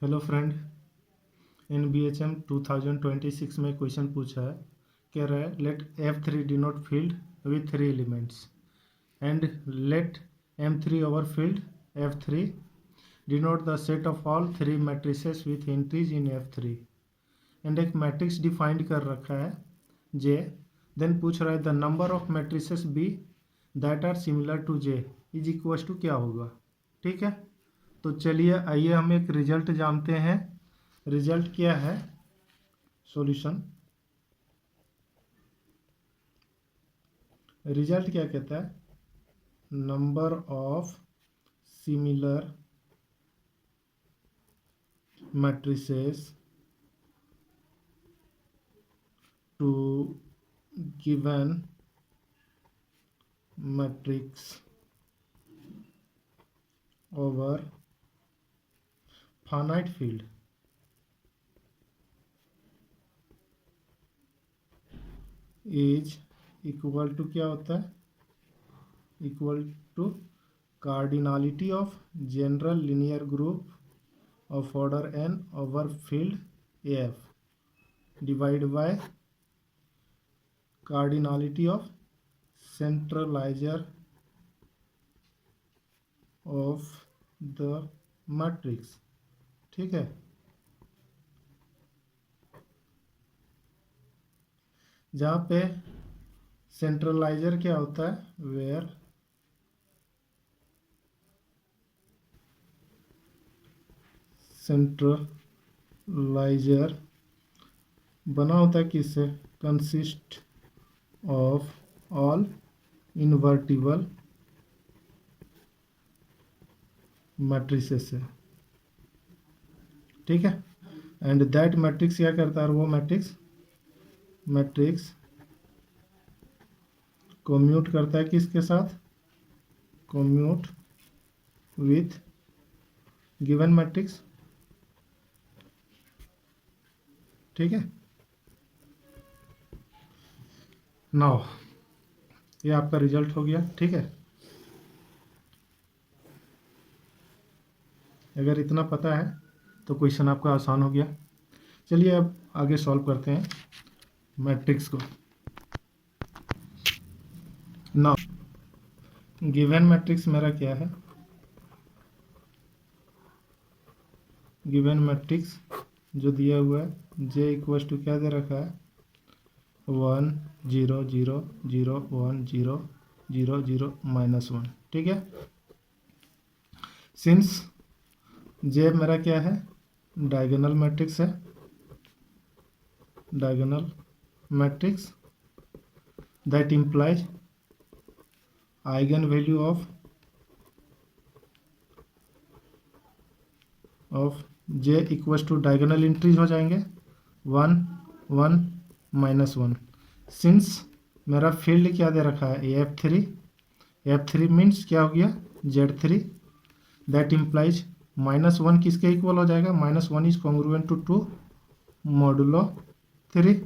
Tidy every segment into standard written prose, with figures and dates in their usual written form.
Hello friend, NBHM 2026 में question पूछा है। कह रहा है let F3 denote field with 3 elements and let M3 over field F3 denote the set of all 3 matrices with entries in F3 and एक matrix defined कर रखा है J। देन पूछ रहा है the number of matrices B that are similar to J is equal to क्या होगा। ठीक है, तो चलिए आइए हम एक रिजल्ट जानते हैं। रिजल्ट क्या है, सॉल्यूशन। रिजल्ट क्या कहता है, number of similar matrices to given matrix over finite field is equal to क्या होता है, equal to cardinality of general linear group of order n over field AF divide by cardinality of centralizer of the matrix. ठीक है, जहाँ पे सेंट्रलाइजर क्या होता है, वेयर सेंट्रलाइजर बना होता है किससे, consist of all invertible matrices से। ठीक है, एंड दैट मैट्रिक्स क्या करता है, वो मैट्रिक्स कम्यूट करता है किसके साथ, कम्यूट विथ गिवन मैट्रिक्स। ठीक है, नाउ ये आपका रिजल्ट हो गया। ठीक है, अगर इतना पता है तो क्वेश्चन आपका आसान हो गया। चलिए अब आगे सॉल्व करते हैं मैट्रिक्स को। नाउ गिवन मैट्रिक्स मेरा क्या है, गिवन मैट्रिक्स जो दिया हुआ है J इक्वल टू क्या दे रखा है, 1 0 0 0 1 0 0 0 -1। ठीक है, सिंस J मेरा क्या है, डायगोनल मैट्रिक्स है, diagonal matrix that implies eigen value of J equal to diagonal entries हो जाएंगे 1 1 -1। सिंस मेरा फील्ड क्या दे रखा है, F3 मीन्स क्या हो गया, Z3 दैट इम्प्लाइज -1 किसके इक्वल हो जाएगा, -1 is congruent to 2 modulo 3।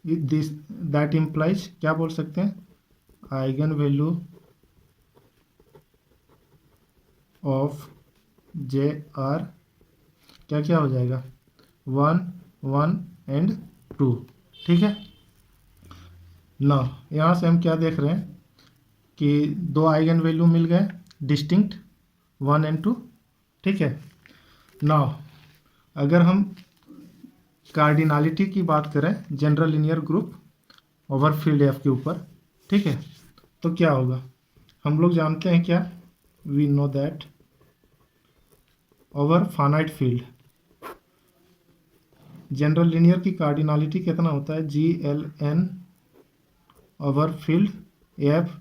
This that implies क्या बोल सकते हैं, eigen value of J are क्या क्या हो जाएगा, 1 1 एंड 2। ठीक है, ना यहाँ से हम क्या देख रहे हैं कि दो आइगन वैल्यू मिल गए डिस्टिंक्ट 1 एंड 2। ठीक है, नाउ अगर हम कार्डिनलिटी की बात करें general linear group over field F के ऊपर, ठीक है, तो क्या होगा, हम लोग जानते हैं क्या, we know that over finite field general linear की कार्डिनलिटी कितना होता है, GLN over field F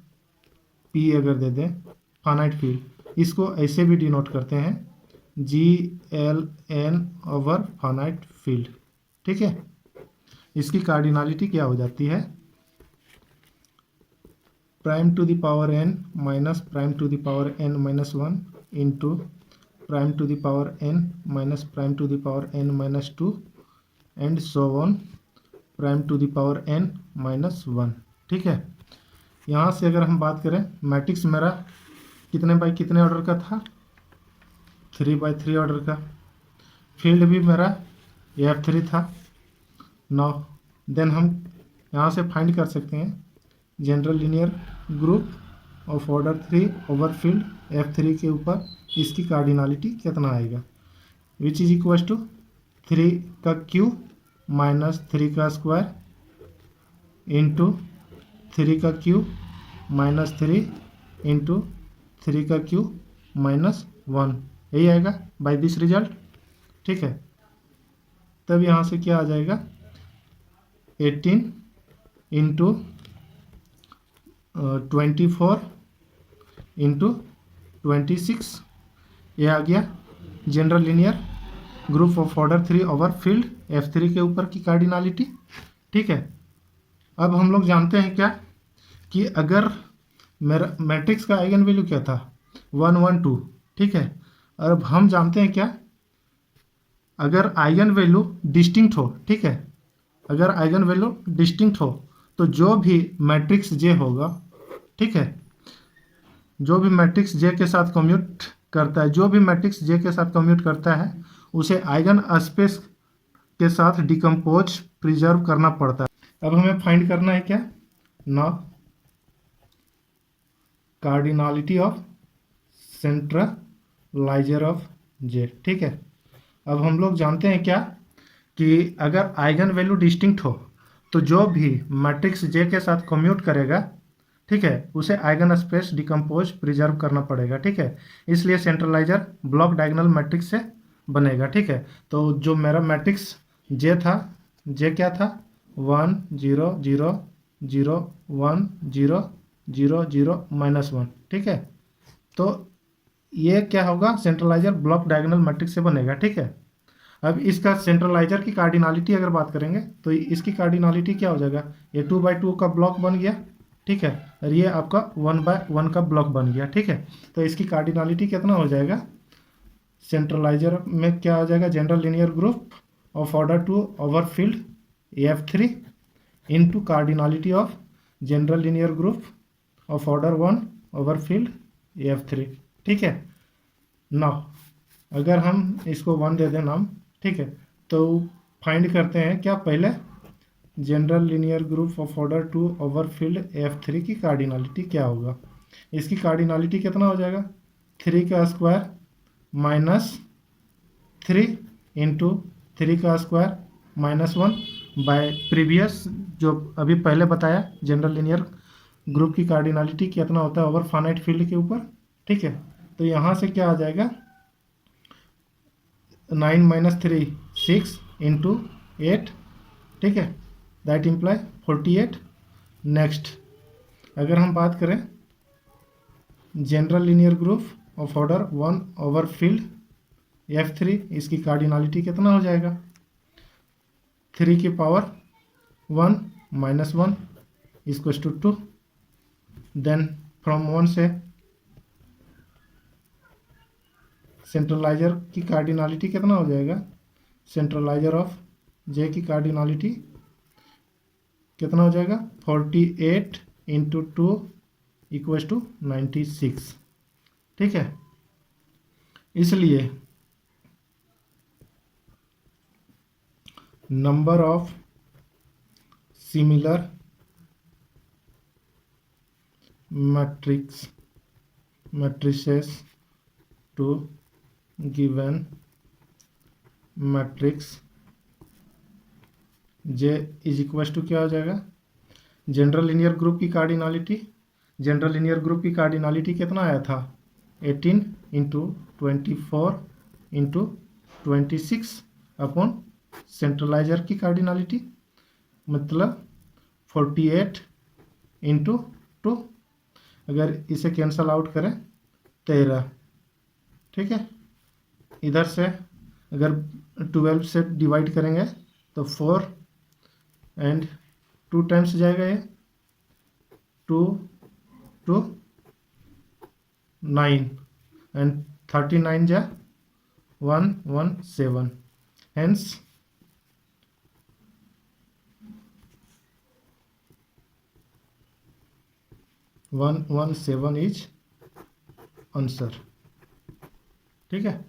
P अगर दे दें फाइनाइट फील्ड, इसको ऐसे भी डिनोट करते हैं GLN ओवर फाइनाइट फील्ड। ठीक है, इसकी कार्डिनलिटी क्या हो जाती है, prime to the power n minus prime to the power n -1 into prime to the power n minus prime to the power n -2 and so on prime to the power n -1। ठीक है, यहाँ से अगर हम बात करें matrix मेरा कितने बाई कितने ऑर्डर का था, 3 बाई 3 ऑर्डर का। फील्ड भी मेरा F3 था। नाउ देन हम यहाँ से फाइंड कर सकते हैं general linear group of order 3 over field F3 के ऊपर इसकी कार्डिनलिटी कितना आएगा, विच इज इक्वल टू 3 का क्यू माइनस 3 का स्क्वायर इंटू 3 का क्यू माइनस 3 इंटू 3 का क्यू माइनस 1, यही आएगा बाय दिस रिजल्ट। ठीक है, तब यहाँ से क्या आ जाएगा 18 इंटू 24 इंटू 26, ये आ गया general linear group of order 3 over field F3 के ऊपर की कार्डिनलिटी। ठीक है, अब हम लोग जानते हैं क्या कि अगर मेरा मैट्रिक्स का आइगन वैल्यू क्या था 1 1 2। ठीक है, और अब हम जानते हैं क्या, अगर आइगन वैल्यू डिस्टिंक्ट हो, ठीक है, अगर आइगन वैल्यू डिस्टिंक्ट हो तो जो भी मैट्रिक्स जे होगा, ठीक है, जो भी मैट्रिक्स जे के साथ कम्यूट करता है, जो भी मैट्रिक्स जे के साथ कम्यूट करता है उसे आइगन स्पेस के साथ डिकम्पोज प्रिजर्व करना पड़ता है। अब हमें फाइंड करना है क्या, ना कार्डिनलिटी ऑफ सेंट्रलाइजर ऑफ जे। ठीक है, अब हम लोग जानते हैं क्या कि अगर आइगन वैल्यू डिस्टिंक्ट हो तो जो भी मैट्रिक्स जे के साथ कम्यूट करेगा, ठीक है, उसे आइगन स्पेस डिकम्पोज प्रिजर्व करना पड़ेगा। ठीक है, इसलिए सेंट्रलाइजर ब्लॉक डायगोनल मैट्रिक्स से बनेगा। ठीक है, तो जो मेरा मैट्रिक्स जे था, जे क्या था 1 0 0 0 1 0 0 0 -1। ठीक है, तो ये क्या होगा, सेंट्रलाइजर ब्लॉक डायगोनल मैट्रिक्स से बनेगा। ठीक है, अब इसका सेंट्रलाइजर की कार्डिनलिटी अगर बात करेंगे तो इसकी कार्डिनलिटी क्या हो जाएगा, ये 2/2 का ब्लॉक बन गया। ठीक है, और ये आपका 1/1 का ब्लॉक बन गया। ठीक है, तो इसकी कार्डिनलिटी कितना हो जाएगा, सेंट्रलाइजर में क्या हो जाएगा, general linear group of order 2 over field F3 into cardinality of general linear group of order 1 over field F3। ठीक है, नाउ अगर हम इसको 1 दे दें नाम, ठीक है, तो फाइंड करते हैं क्या, पहले general linear group of order 2 over field F3 की कार्डिनलिटी क्या होगा। इसकी कार्डिनलिटी कितना हो जाएगा, 3 का स्क्वायर माइनस 3 इंटू 3 का स्क्वायर -1 बाय प्रीवियस जो अभी पहले बताया जनरल लीनियर ग्रुप की कार्डिनलिटी कितना होता है ओवर फाइनाइट फील्ड के ऊपर। ठीक है, तो यहाँ से क्या आ जाएगा 9 - 3 6 इंटू 8। ठीक है, दैट इम्प्लाई 48। नेक्स्ट अगर हम बात करें general linear group of order 1 over field F3, इसकी कार्डिनलिटी कितना हो जाएगा, 3 की power 1 -1 equals to 2। Then from 1 से सेंट्रलाइजर की कार्डिनलिटी कितना हो जाएगा, सेंट्रलाइजर ऑफ जे की कार्डिनलिटी कितना हो जाएगा 48 इंटू 2 इक्वल्स टू 96। ठीक है, इसलिए number of similar matrices to given matrix J is equals to क्या हो जाएगा, जनरल लीनियर ग्रुप की कार्डिनलिटी, जनरल लीनियर ग्रुप की कार्डिनलिटी कितना आया था 18 इंटू 24 इंटू 26 अपॉन सेंट्रलाइजर की कार्डिनलिटी मतलब 48 इंटू 2, अगर इसे कैंसल आउट करें 13। ठीक है, इधर से अगर 12 से डिवाइड करेंगे तो 4 एंड 2 टाइम्स जाएगा, ये 2 2 9 एंड 39 जा 117, हेंस 117 इज आंसर। ठीक है।